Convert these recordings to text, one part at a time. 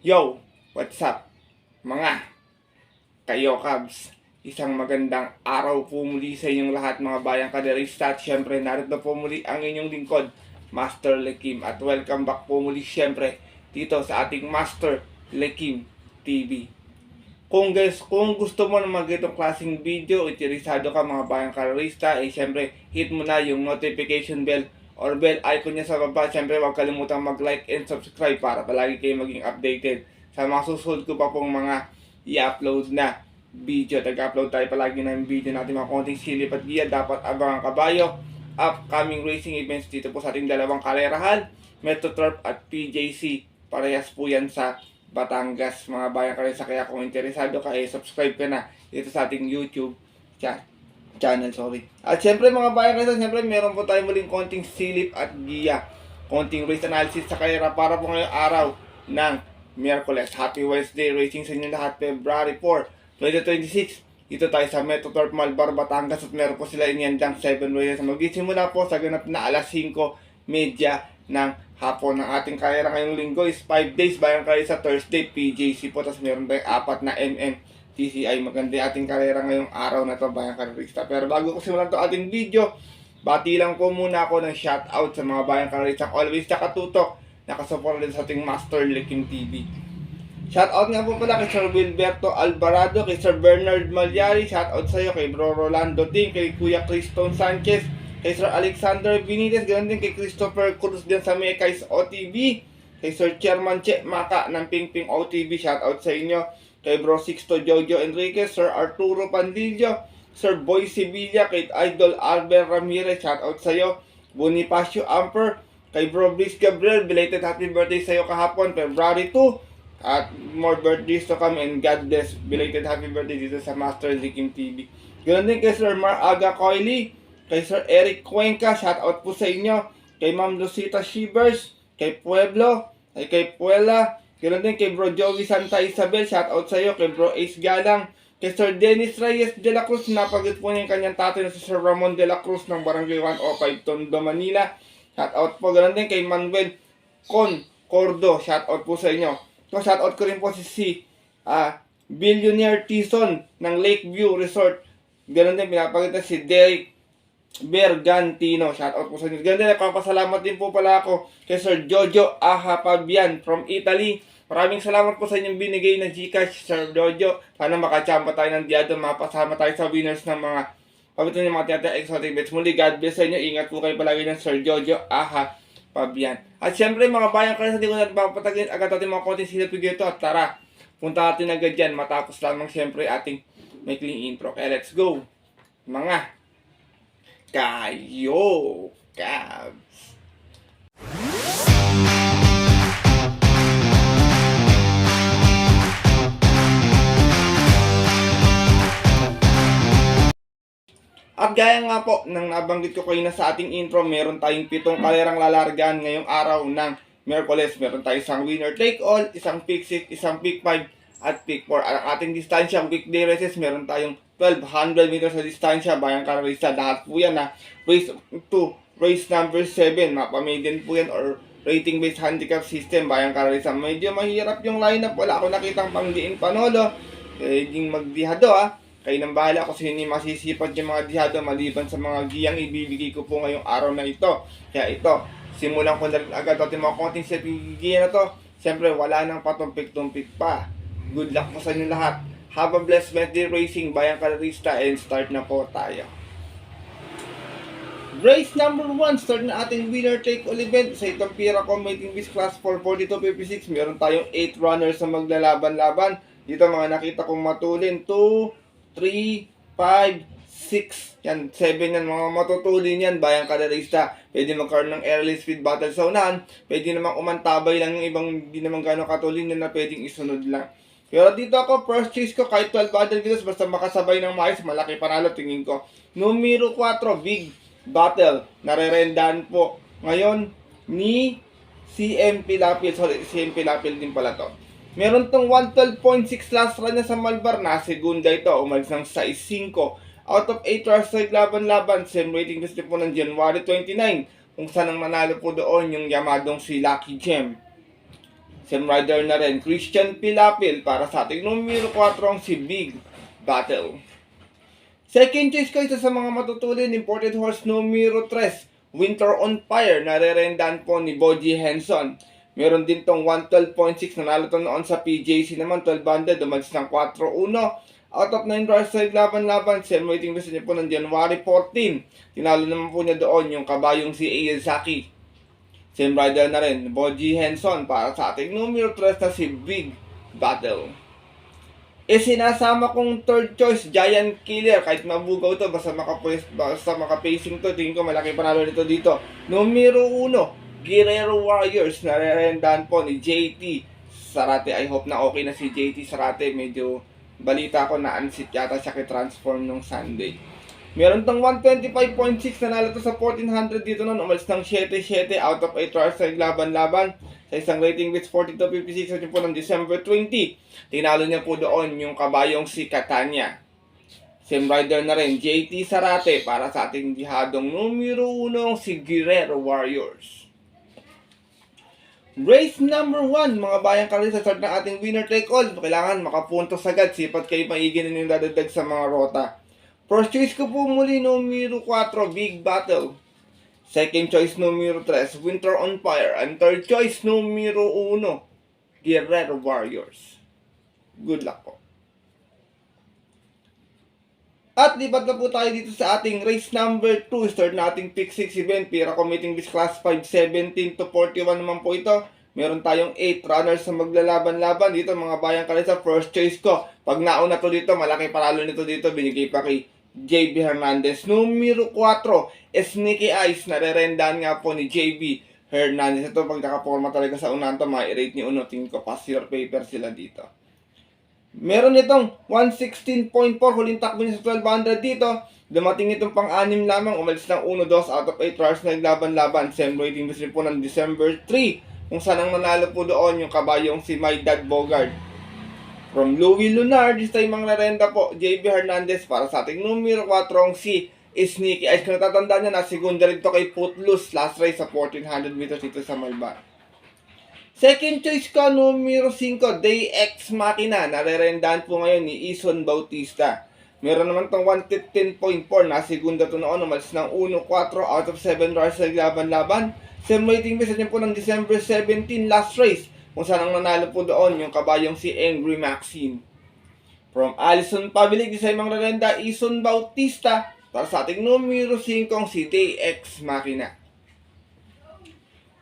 Yo! What's up? Mga kayo Cubs, isang magandang araw po muli sa inyong lahat mga bayang kaderista. At syempre narito po muli ang inyong lingkod, Master Lekim. At welcome back po muli syempre dito sa ating Master Lekim TV. Kung gusto mo na mag-itong klaseng video, interesado ka mga bayang kaderista, syempre hit mo na yung notification bell or bell icon niya sa baba. Siyempre huwag kalimutang mag-like and subscribe para palagi kayo maging updated sa mga susunod ko pa pong mga i-upload na video. Tag-upload tayo palagi ng video natin, mga konting silip at giya dapat abangan kabayo. Upcoming racing events dito po sa ating dalawang kalerahan, Metro Turf at PJC. Parehas po yan sa Batangas mga bayang kaderista. Kaya kung interesado ka, subscribe ka na dito sa ating YouTube channel, sorry. At syempre mga bayan kayo, syempre meron po tayo muling konting silip at giya, konting race analysis sa karera para po ngayong araw ng Miyerkules. Happy Wednesday racing sa inyo lahat. February 4, 2026. Dito tayo sa Metro Turf Malbar, Batangas, at meron po sila inyandang 7 races. Magsisimula po sa ganap na alas 5:30 ng hapon. Ng ating karera ngayong linggo is 5 days bayan kayo sa Thursday, PJC po. Tapos meron tayong 4 na TCI. Maganda ating karera ngayong araw na to bayang karerista. Pero bago ko simulan to ating video, bati lang po muna ako ng shoutout sa mga bayang karerista always nakatutok, nakasupport din sa ating Master Lekim TV. Shoutout nga po pala kay Sir Wilberto Alvarado, kay Sir Bernard Malyari, shoutout sa iyo, kay Bro Rolando Ting, kay Kuya Criston Sanchez, kay Sir Alexander Benitez, ganoon din kay Christopher Cruz din sa Mekais OTV, kay Sir Chairman Che Maka ng Pingping OTV, shoutout sa inyo, kay Bro Sixto Jojo Enriquez, Sir Arturo Pandillo, Sir Boy Sevilla, kay Idol Albert Ramirez, shoutout sa iyo, Bonifacio Amper, kay Bro Bliss Gabriel, belated happy birthday sa iyo kahapon, February 2, at more birthdays to come and God bless, belated happy birthday dito sa Master Lekim TV. Ganoon din kay Sir Mar Aga Coily, kay Sir Eric Cuenca, shoutout po sa inyo, kay Ma'am Lucita Shivers, kay Pueblo, kay Puela, ganoon din kay Bro Joey Santa Isabel, shoutout sa iyo, kay Bro Ace Galang, kay Sir Dennis Reyes de la Cruz, napagit po niya yung kanyang tatay na si Sir Ramon de la Cruz ng Barangay 105 Tondo, Manila, shoutout po. Ganoon din kay Manuel Cordo, shoutout po sa inyo. So shoutout ko rin po si Billionaire Tison ng Lakeview Resort, ganoon din pinapagita si Derek Bergantino, shoutout po sa inyo. Ganda, nagpapasalamat din po pala ako kay Sir Jojo Ahapabian from Italy. Maraming salamat po sa inyong binigay na Gcash, Sir Jojo. Sana makachamba tayo ng diado, mapasama tayo sa winners ng mga pabito ng mga tiyata exotic bets. Muli, God bless sa inyo. Ingat po kayo palagi ng Sir Jojo Ahapabian. At syempre mga bayan kayo, sa hindi ko natin papatagin agad natin mga konting silip dito. At tara, punta natin agad dyan. Matapos lamang syempre ating maikling intro. Kaya let's go mga kayo Cubs. At gaya nga po nang nabanggit ko kayo na sa ating intro, meron tayong 7 kalerang lalargaan ngayong araw ng Miyerkules. Meron tayong isang winner take all, isang pick 6, isang pick 5 at pick 4. Ang ating distansya, weekday races, meron tayong 1200 meters sa distansya bayang karerista. Lahat po yan na race 2, race number 7, mapamedian po yan or rating based handicap system bayang karerista. Medyo mahirap yung lineup, wala ako nakitang pangdiin panolo, yung magdihado kayo nang bahala kung sino yung masisipag yung mga dihado maliban sa mga giyang ibibigay ko po ngayong araw na ito. Kaya ito, simulan ko na rin agad natin mga konting set giya na to. Siyempre wala nang patumpik-tumpik pa. Good luck po sa inyo lahat. Have a blessed Wednesday racing bayang karerista, and start na po tayo. Race number 1, start na ating winner take all event sa itong Pira Combating Beast Class 442.56. Meron tayong 8 runners na maglalaban-laban. Dito mga nakita kong matulin, 2, 3, 5, 6, yan, 7 yan, mga matutulin yan, bayang karerista. Pwede magkaroon ng early speed battle sa unahan, pwede namang umantabay lang yung ibang hindi naman gano'ng katulin yan na pwedeng isunod lang. Pero dito ako, first choice ko, kahit 12 battle videos, basta makasabay ng maayos, malaki panalo tingin ko. Numero 4, big battle, narerendahan po ngayon ni CMP Lapil, sorry, CMP Lapil din pala to. Meron tong 112.6 last run na sa Malbar, na segunda ito, umalis ng size 5. Out of 8 runs sa laban-laban, same rating gusto po ng January 29, kung saan ang nanalo po doon yung yamadong si Lucky Gem. Same rider na rin, Christian Pilapil para sa ating numero 4 ang si Big Battle. Second choice ko, isa sa mga matutulin, imported horse numero 3, Winter on Fire, narerendahan po ni Boji Henson. Meron din tong 112.6, nanalo to noon sa PJC naman, 1200, dumags ng 4-1. Out of 9 runs sa laban-laban, same waiting list niya po ng January 14. Tinalo naman po niya doon yung kabayong si Aizaki. Same rider na rin, Boji Henson para sa ating numero 3 na si Big Battle. Sinasama kong third choice, Giant Killer. Kahit mabugaw to, basta makapacing to, tingin ko malaki panalo nito dito. Numero 1, Guerrero Warriors, narerendahan po ni JT Sarate. I hope na okay na si JT Sarate. Medyo balita ko na unsit yata siya transform nung Sunday. Meron tong 125.6, nanalo to sa 1400 dito noon. Umalis ng 7-7 out of 8 hours sa laban-laban. Sa isang rating with 42.56 at po ng December 20. Tinalo niya po doon yung kabayong si Catania. Same rider na rin, JT Sarate para sa ating dihadong numero 1 si Guerrero Warriors. Race number 1, mga bayang karin sa start ng ating winner take all. Kailangan makapuntos agad, sipat kayo maigin na yung dadagdag sa mga rota. First choice ko po muli, numero 4, Big Battle. Second choice, numero 3, Winter on Fire. And third choice, numero 1, Guerrero Warriors. Good luck po. At lipat na po tayo dito sa ating race number 2. Start na ating pick 6 event. Pira committing this class 5, 17 to 41 naman po ito. Meron tayong 8 runners na maglalaban-laban dito, mga bayang kalisa. First choice ko. Pag nauna to dito, malaki panalo nito dito. Binigay pa kay JB Hernandez. Numero 4, Sneaky Eyes. Narerendahan nga po ni JB Hernandez. Ito, pag nakaporma talaga sa unahan to, ma-rate ni Uno. Tingin ko, pass your paper sila dito. Meron itong 116.4. Huling takbo niya sa 1200 dito. Dumating itong pang-anim lamang. Umalis ng 1-2 out of 8 runners na naglaban-laban. Same rating list po ng December 3. Kung saan ang nanalo po doon yung kabayong si My Dad Bogard. From Louis Lunar, this time ang narenda po, JB Hernandez para sa ating numero 4 si Sneaky Eyes. Kung natatandaan niya, nasigunda rin to kay Footloose last race sa 1400 meters dito sa Malbar. Second choice ko, numero 5, Day X Machina. Narerendahan po ngayon ni Ison Bautista. Meron naman tong 115.4, nasigunda to noon, umalis ng 1-4 out of 7 runners sa laban-laban. Same rating message niya po ng December 17 last race. Kung saan ang nanalo po doon yung kabayong si Angry Maxine. From Allison Pabilig, di sa imang rarenda, Ison Bautista. Para sa ating numero 5 si Day X Machina.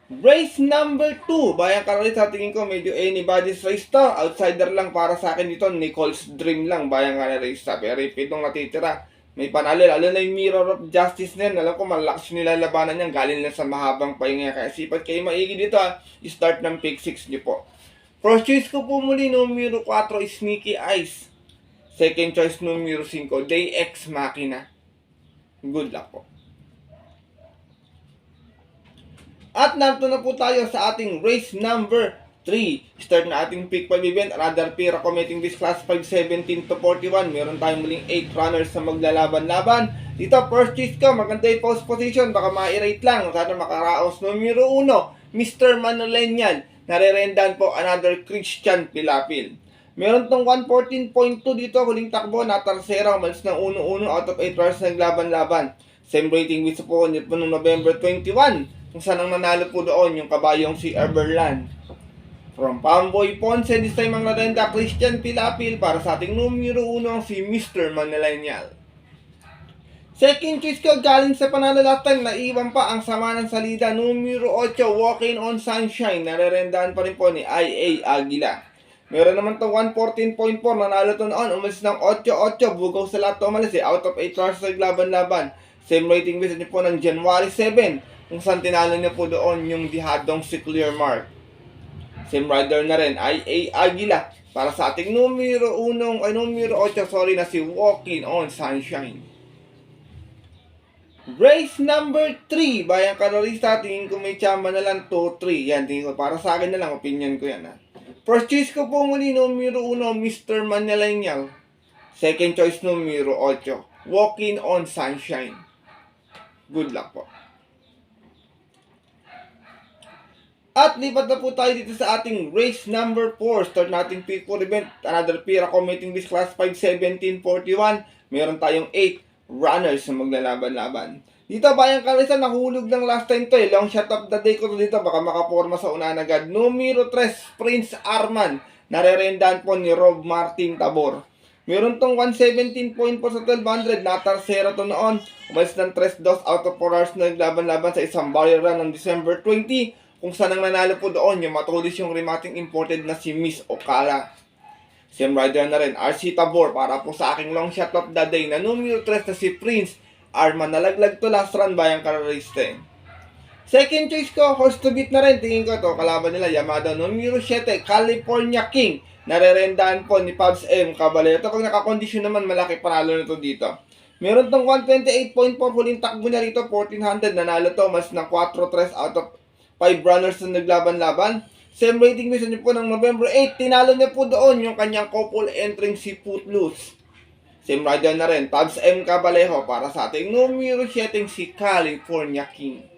Race number 2. Bayang karali sa tingin ko medyo anybody's race to. Outsider lang para sa akin dito. Nicole's Dream lang. Bayang karali race to. Pero itong natitira. May panalo. Lalo na yung Mirror of Justice na yan. Alam ko malakas nilalabanan niyan. Galing na sa mahabang pahinga. Kaya sipat kayo maigi dito ha. Start ng pick 6 niyo po. First choice ko po muli numero 4 Sneaky Eyes. Second choice numero 5 Day X Machina. Good luck po. At narito na po tayo sa ating race number 3. Start na ating pick 5 event. Another pair committing this class 5, 17 to 41. Meron tayong muling 8 runners na maglalaban-laban. Dito, first choice ko. Maganda yung post position. Baka ma-rate lang. Sana makaraos. Numero 1, Mr. Manolenial. Narerendahan po another Christian Pilapil. Meron tong 114.2 dito. Huling takbo na tarsera. Umalis ng 1-1 out of 8 runners na naglaban-laban. Same rating with po noong November 21. Kung saan ang nanalo po doon yung kabayong si Everland. From Pamboy Ponce, this time ang narenda Christian Pilapil para sa ating numero 1 si Mr. Manolenial. Second choice ko galing sa panalo last time, naiwan pa ang sama ng salida. Numero 8, Walking on Sunshine. Narerendahan pa rin po ni IA Aguila. Meron naman itong 114.4, nanalo to noon. Umalis ng 8-8, bugaw sa lahat to umalis out of 8 runners sa laban-laban. Same rating visit niyo po ng January 7. Kung saan tinalo niya po doon yung dihadong si Clear Mark. Same rider na rin, IA Aguila. Para sa ating numero 8, na si Walking on Sunshine. Race number 3. Bayang karolista, tingin ko may tsamba na lang 2-3. Yan, tingin ko. Para sa akin na lang, opinion ko yan ha. First choice ko po muli, numero 1, Mr. Manolenial. Second choice, numero 8, Walking on Sunshine. Good luck po. At lipat na po tayo dito sa ating race number 4. Start nating pick 4 event. Another Pira committing this class 5-17-41. Meron tayong 8 runners na maglalaban-laban. Dito Bayang Karisan, nahulog ng last time to eh. Long shot of the day ko to dito. Baka makaporma sa unahan agad. Numero 3, Prince Arman. Narerendahan po ni Rob Martin Tabor. Meron tong 117.4 sa 1200. Natarsera to noon. Umalis ng 3-2 out of 4 hours na naglaban-laban sa isang barrier run ng December 20. Kung saan ang nanalo po doon, yung matulis yung remating imported na si Miss Ocala. Same rider na rin, RC Tabor, para po sa aking long shot of the day na numero 3 na si Prince Arman. Nalaglag to last run Bayang Karariste. Second choice ko, horse to beat na rin. Tingin ko to, kalaban nila Yamada numero 7, California King. Narerendahan po ni Pabs M. Caballero. Pag nakakondisyon naman, malaki panalo na to dito. Meron tong 128.4 huling takbo niya rito, 1400. Nanalo to, mas ng 4-3 out of 5 runners na naglaban-laban. Same rating mission niyo po ng November 8. Tinalo niya po doon yung kanyang couple entering si Footloose. Same rider na rin, Pabs M. Caballero, para sa ating numero 7 si California King.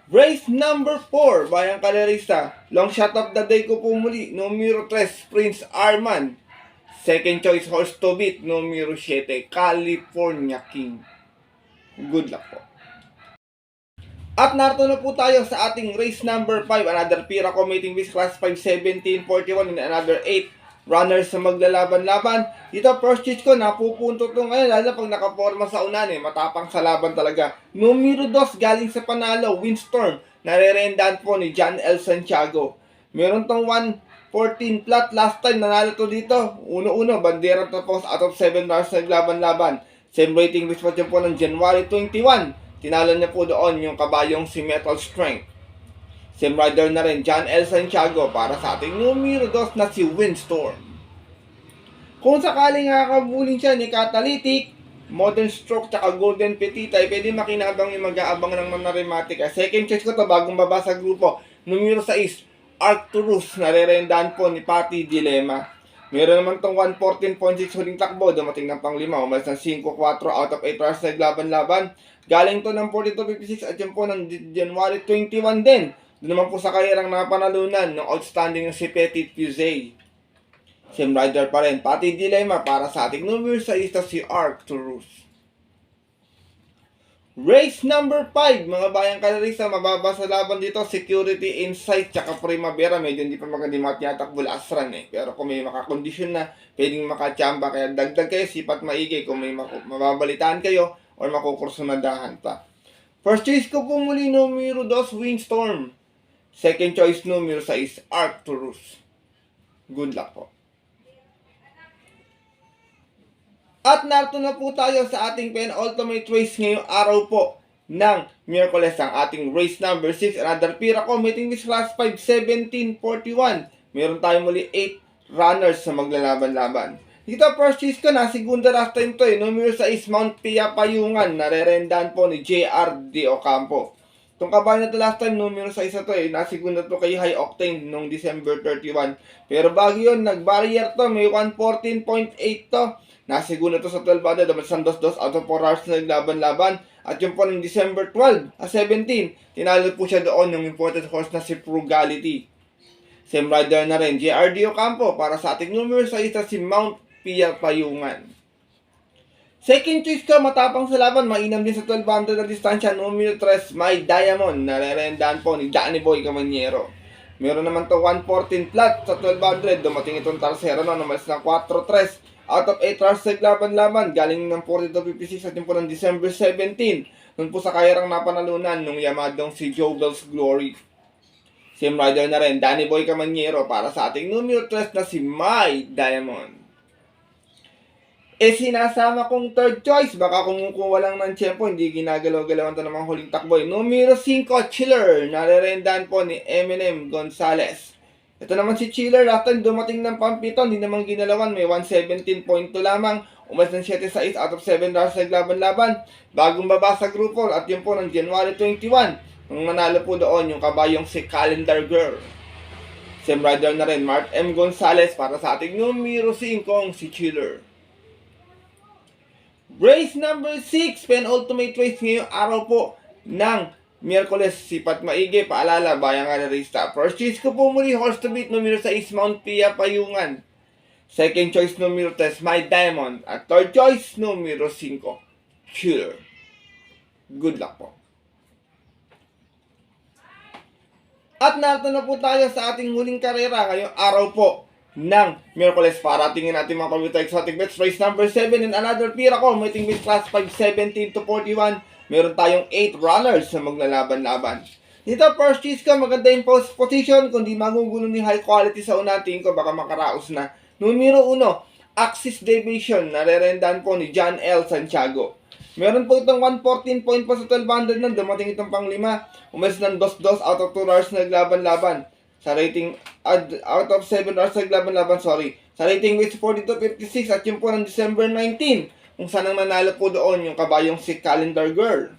Race number 4, Bayang Kalerista. Long shot of the day ko po muli, numero 3, Prince Arman. Second choice, horse to beat, numero 7, California King. Good luck po. At narito na po tayo sa ating race number 5. Another Pira committing this class 5-17-41 and another 8 runners na maglalaban-laban. Dito first choice ko, napupunto to ngayon. Lalo pag nakaporma sa unan eh. Matapang sa laban talaga. Numero 2 galing sa panalo, Windstorm. Narerendahan po ni John L. Santiago. Meron tong 114 flat. Last time nanalo to dito. Uno-uno, bandera tapos out of 7 runners na naglaban-laban. Same rating which was po ng January 21. Tinalo niya po doon yung kabayong si Metal Strength. Same rider na rin, John L. Santiago, para sa ating numero 2 na si Windstorm. Kung sakaling nakakabulin siya ni Catalytic, Modern Stroke, tsaka Golden Petita, ay pwede makinabang yung mag-aabang ng Manarematic. Second choice ko to bagong baba sa grupo. Numero 6, Arcturus, narerendahan po ni Patty Dilemma. Meron naman tong 114.6 huling takbo, dumating ng pang-5, umalis ng 5-4 out of 8 hours naglaban-laban. Galing to ng 42.56 at yun po ng January 21 din. Doon naman po sa karerang napanalunan ng outstanding si Petit Fusey. Same rider pa rin, Patty Dilemma, para sa ating numero 6 si Arcturus. Race number 5, mga Bayang Kalerista, mababa sa laban dito, Security Insight, tsaka Primavera. Medyo hindi pa maganda matyatakbo last run eh. Pero kung may makakondisyon na, pwedeng makachamba, kaya dagdag kayo, sipat maigi kung may mababalitaan kayo or makukursunadahan pa. First choice ko po muli, numero 2, Windstorm. Second choice, numero 6, Arcturus. Good luck po. At narito na po tayo sa ating penultimate race ngayong araw po ng Miyerkules, ang ating race number 6. Another Pira committing this class 5-17-41. Meron tayo muli 8 runners na maglalaban-laban. Dito first choice ko na, segunda last time to eh. Numero 6, Mount Pia Payungan. Narerendahan po ni J.R. De Ocampo. Itong kabayan na to last time, numero 6 na to eh. Nasigunda to kay High Octane noong December 31. Pero bago yun, nag-barrier to. May 114.8 to. Nasiguna to sa 1200, dapat sa 2-2 out of 4 hours na naglaban-laban. At yung po ng December 17, tinalo po siya doon yung imported horse na si Frugality. Same rider na rin, J.R. De Ocampo, para sa ating numero 6 na si Mount Pia Payungan. Second choice ko, matapang sa laban, mainam din sa 1200 na distansya, numero 3, My Diamond, narerendahan po ni Johnny Boy Camaniero. Meron naman to 114 flat sa 1200, dumating itong Tarsero na umalis ng 4-3. Out of 8 hours naglaban-laban, galing ng 42.56 at yung po ng December 17. Noon po sa kayarang napanalunan nung Yamadong si Jobel's Glory. Same rider na rin, Danny Boy Camaniero, para sa ating numero 3 na si My Diamond. Sinasama kong third choice, baka kumukuha lang ng tiyempo, hindi ginagalaw-galawan ito ng mga huling takboy. Numero 5, Chiller, narerendahan po ni Eminem Gonzalez. Ito naman si Chiller, last time dumating ng Pampito, hindi naman ginalawan, may 117.2 lamang, umalis ng 7-6 out of 7 runs naglaban-laban, bagong baba sa grupo, at yun po ng January 21, nung manalo po doon yung kabayong si Calendar Girl. Same rider na rin, Mark M. Gonzalez, para sa ating numero 5, si Chiller. Race number 6, penultimate race ngayong araw po ng Miyerkules, Sipat Maigi, paalala, bayang kalerista. First choice ko po muli, horse to beat, numero 6, Mount Pia Payungan. Second choice, numero 3, My Diamond. At third choice, numero 5, Killer. Good luck po. At narito na po tayo sa ating huling karera ngayong araw po ng Miyerkules para tingin natin mga paborito exotic bets. Race number 7 and another pira ko. May tingin class 5, 17 to 41. Meron tayong 8 runners na maglalaban-laban. Dito first choice ko, maganda yung post position. Kung di magugulo ni high quality sa unating ko, baka makaraos na. Numero 1, Axis Deviation. Narerendahan po ni John L. Santiago. Meron po itong 114 point pa sa 1200 nang dumating itong pang 5. Umalis ng 2-2 out of 2 hours naglaban-laban. Sa rating, out of 7 hours naglaban-laban, sorry. Sa rating weight 42.56 at yun po ng December 19. Kung saan ang nanalo po doon yung kabayong si Calendar Girl.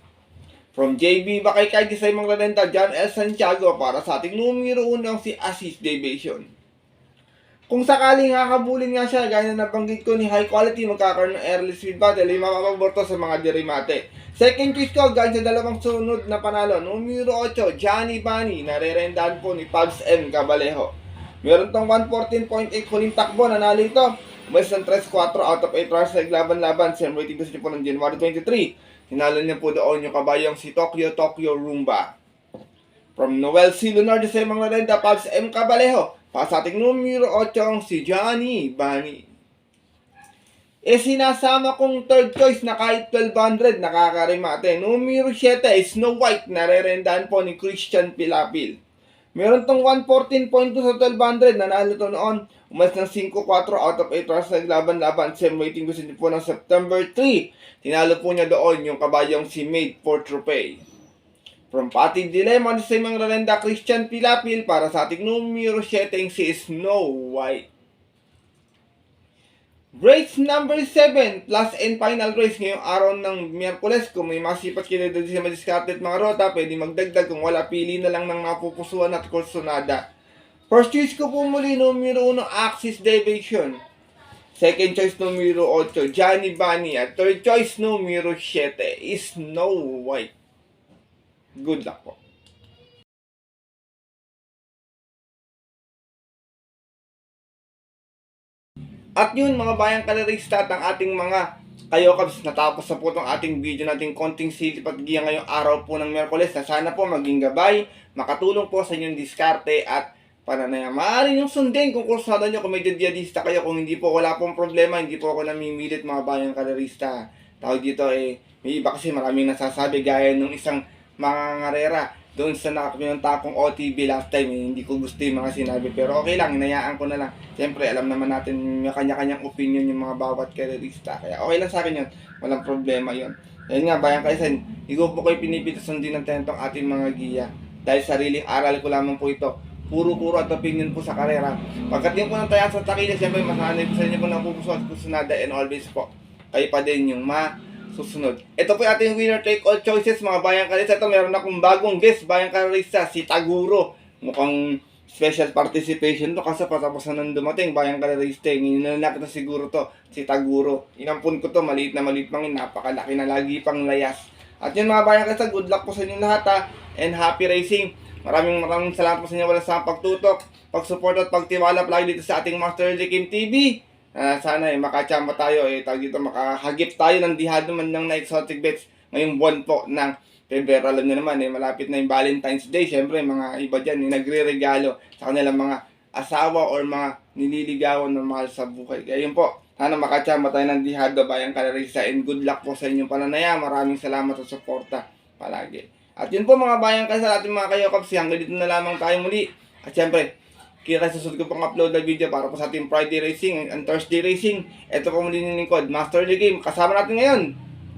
From JB Bakay kay Gisay Manglalenta, John L. Santiago para sa ating numero 1 si Axis Deviation. Kung sakaling hakabulin nga siya, gaya na nabanggit ko ni high quality, magkakaroon ng early speed battle, ay mapapaborto sa mga dirimate. Second choice ko, gaya sa dalawang sunod na panalo, numero 8, Johnny Bunny, narerendahan po ni Pabs M. Cabalejo. Meron tong 114.8 huling takbo, nanalo ito. Umalis ng 3-4 out of 8 hours naglaban-laban, same rating gusto po ng January 23. Tinalo niya po doon yung kabayong si Tokyo Rumba. From Noel C. Leonardo sa mga renda, Pabs M. Cabalejo. Para sa ating numero 8 si Johnny Bunny. Sinasama kong third choice na kahit 1200 nakakarimate. Numero 7 Snow White, narerendahan po ni Christian Pilapil. Meron tong 114.2 sa 1200, nanalo to noon. Umalis ng 5-4 out of 8 hours naglaban-laban. Same rating gusto niyo po ng September 3. Tinalo po niya doon yung kabayong si Made for Trophy. From Pati Dilemma sa mga renda, Christian Pilapil para sa ating numero 7 si Snow White. Race number 7 plus and final race ngayong araw ng Miyerkules. Kung may masipat kayo dito sa madiscarded mga rota, pwede magdagdag. Kung wala, pili na lang ng mapupusuan at kursonada. First choice ko po muli, numero 1, Axis Deviation. Second choice, numero 8, Johnny Bunny. At third choice, numero 7, Snow White. Good luck po. At yun mga bayang kalerista at ang ating mga kayokabs, natapos na po itong ating video natin konting silip at giya ngayong araw po ng Miyerkules na sana po maging gabay, makatulong po sa inyong diskarte at pananaya. Maaari nyo sundin kung kursada nyo, kung may diadista kayo, kung hindi po wala pong problema, hindi po ako namimilit mga bayang kalerista. Tawag dito may iba kasi maraming nasasabi gaya nung isang mga ngarera doon sa nakapinunta kong OTB last time, hindi ko gusto yung mga sinabi, pero okay lang, hinayaan ko na lang. Siyempre alam naman natin may kanya-kanyang opinion yung mga bawat karerista, kaya okay lang sa akin yun, walang problema yun. Yan nga bayang kaisan, higo po kayo pinipito sundin ng tentong ating mga giya dahil sariling aral ko lamang po ito, puro at opinion po sa karera. Pagkating po ng tayaan sa takila, siyempre masanay po sa inyo po ng pupuso at kusunada, and always po kayo pa din yung susunod. Ito po yung ating winner take all choices mga bayang kalista. Ito meron akong bagong guest bayang kalista, si Taguro. Mukhang special participation to kasi patapos na nang dumating bayang kalista. Ngayon na siguro to, si Taguro. Inampun ko to, maliit mangin, napakalaki na lagi pang layas. At yun mga bayang kalista, good luck po sa inyo lahat ha, and happy racing. Maraming salamat po sa inyo wala sa pagtutok, pagsupport at pagtiwala palagi dito sa ating Master Likim TV. Sana makachamba tayo, tawag dito, makahagip tayo ng dihado man lang na exotic bets ngayong buwan po ng Pebrero. Alam nyo naman, malapit na yung Valentine's Day. Siyempre, mga iba dyan, nagre-regalo sa kanilang mga asawa or mga nililigawan na mahal sa buhay. Kaya yun po, sana makachamba tayo ng dihado bayang kalerista, and good luck po sa inyong pananaya. Maraming salamat sa suporta palagi. At yun po mga bayang kalista, ating mga kayokabs, hanggang dito na lamang tayo muli. At siyempre, kaya susunod ko pang upload na video para po sa ating Friday Racing and Thursday Racing. Ito po muli ng lingkod, Master the Game. Kasama natin ngayon,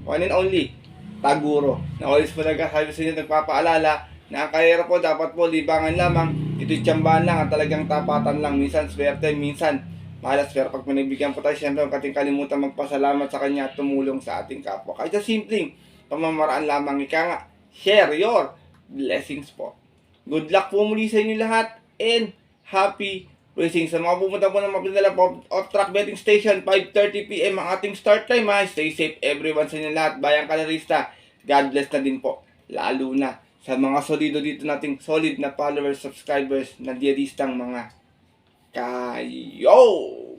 one and only, Taguro. Na always po nagkasabi sa inyo, nagpapaalala na ang karera po dapat po libangan lamang. Ito'y tsambahan lang at talagang tapatan lang. Minsan swerte, minsan malas. Pero pag pinibigyan po tayo, siyempre huwag ating kalimutan magpasalamat sa kanya at tumulong sa ating kapwa. Kahit sa simpleng pamamaraan lamang, ika nga, share your blessings po. Good luck po muli sa inyo lahat, and happy racing. Sa mga pumunta po ng mapinala po off-track betting station, 5:30 PM ang ating start time ha. Stay safe everyone sa inyo lahat, bayang kalerista. God bless na din po, lalo na sa mga solido dito nating solid na followers, subscribers, na diaristang mga kayo!